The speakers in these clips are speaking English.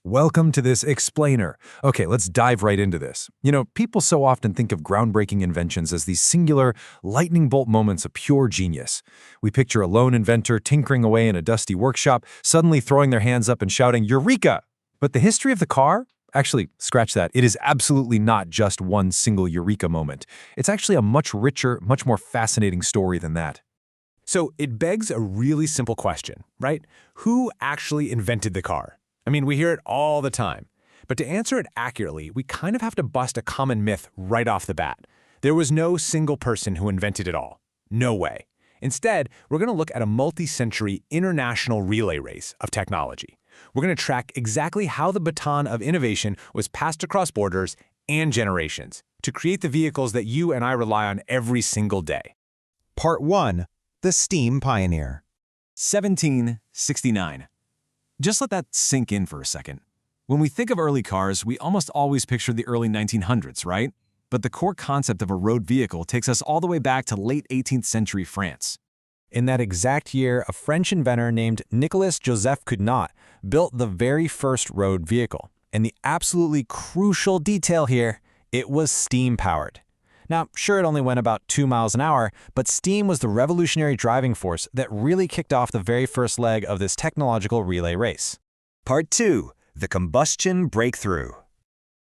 Welcome to this explainer. Okay, let's dive right into this. People so often think of groundbreaking inventions as these singular, lightning bolt moments of pure genius. We picture a lone inventor tinkering away in a dusty workshop, suddenly throwing their hands up and shouting, Eureka! But the history of the car? Actually, scratch that. It is absolutely not just one single Eureka moment. It's actually a much richer, much more fascinating story than that. So it begs a really simple question, right? Who actually invented the car? I mean, we hear it all the time. But to answer it accurately, we kind of have to bust a common myth right off the bat. There was no single person who invented it all. No way. Instead, we're going to look at a multi-century international relay race of technology. We're going to track exactly how the baton of innovation was passed across borders and generations to create the vehicles that you and I rely on every single day. Part 1. The Steam Pioneer. 1769. Just let that sink in for a second. When we think of early cars, we almost always picture the early 1900s, right? But the core concept of a road vehicle takes us all the way back to late 18th century France. In that exact year, a French inventor named Nicolas Joseph Cugnot built the very first road vehicle. And the absolutely crucial detail here, it was steam-powered. Now, sure, it only went about 2 miles an hour, but steam was the revolutionary driving force that really kicked off the very first leg of this technological relay race. Part 2. The Combustion Breakthrough.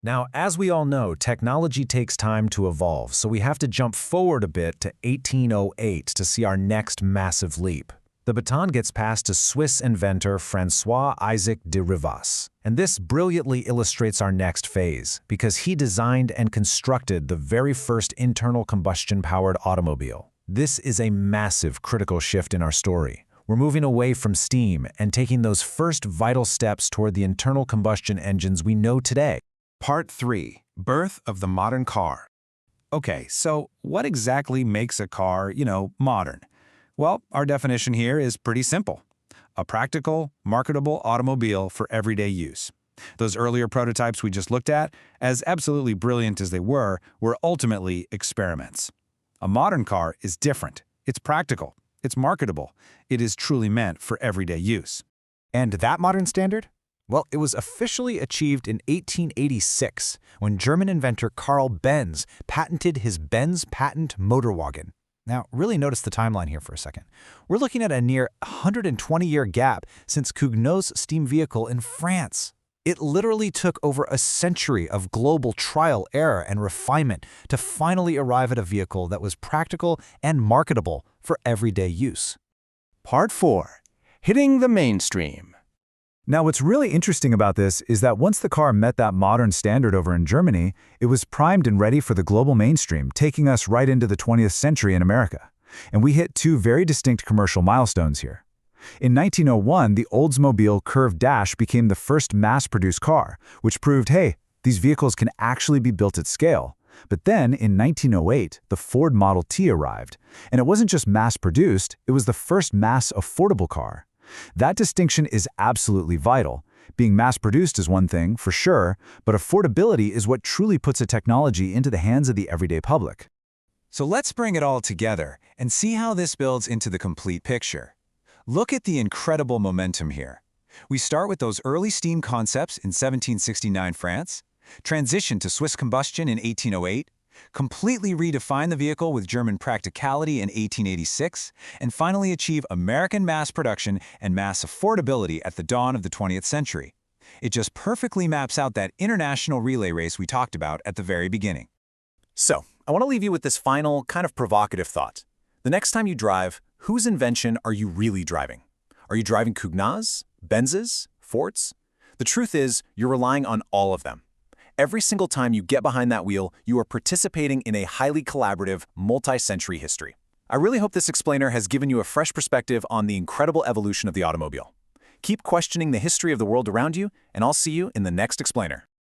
Now, as we all know, technology takes time to evolve, so we have to jump forward a bit to 1808 to see our next massive leap. The baton gets passed to Swiss inventor François-Isaac de Rivas. And this brilliantly illustrates our next phase, because he designed and constructed the very first internal combustion-powered automobile. This is a massive critical shift in our story. We're moving away from steam and taking those first vital steps toward the internal combustion engines we know today. Part 3. Birth of the Modern Car. Okay, so what exactly makes a car, modern? Well, our definition here is pretty simple. A practical, marketable automobile for everyday use. Those earlier prototypes we just looked at, as absolutely brilliant as they were ultimately experiments. A modern car is different. It's practical. It's marketable. It is truly meant for everyday use. And that modern standard? Well, it was officially achieved in 1886 when German inventor Carl Benz patented his Benz patent Motorwagen. Now, really notice the timeline here for a second. We're looking at a near 120-year gap since Cugnot's steam vehicle in France. It literally took over a century of global trial, error, and refinement to finally arrive at a vehicle that was practical and marketable for everyday use. Part 4. Hitting the Mainstream. Now, what's really interesting about this is that once the car met that modern standard over in Germany, it was primed and ready for the global mainstream, taking us right into the 20th century in America. And we hit two very distinct commercial milestones here. In 1901, the Oldsmobile Curved Dash became the first mass-produced car, which proved, hey, these vehicles can actually be built at scale. But then, in 1908, the Ford Model T arrived. And it wasn't just mass-produced, it was the first mass-affordable car. That distinction is absolutely vital. Being mass-produced is one thing, for sure, but affordability is what truly puts a technology into the hands of the everyday public. So let's bring it all together and see how this builds into the complete picture. Look at the incredible momentum here. We start with those early steam concepts in 1769 France, transition to Swiss combustion in 1808, completely redefine the vehicle with German practicality in 1886, and finally achieve American mass production and mass affordability at the dawn of the 20th century. It just perfectly maps out that international relay race we talked about at the very beginning. So, I want to leave you with this final, kind of provocative thought. The next time you drive, whose invention are you really driving? Are you driving Cugnot's, Benz's, Ford's? The truth is, you're relying on all of them. Every single time you get behind that wheel, you are participating in a highly collaborative, multi-century history. I really hope this explainer has given you a fresh perspective on the incredible evolution of the automobile. Keep questioning the history of the world around you, and I'll see you in the next explainer.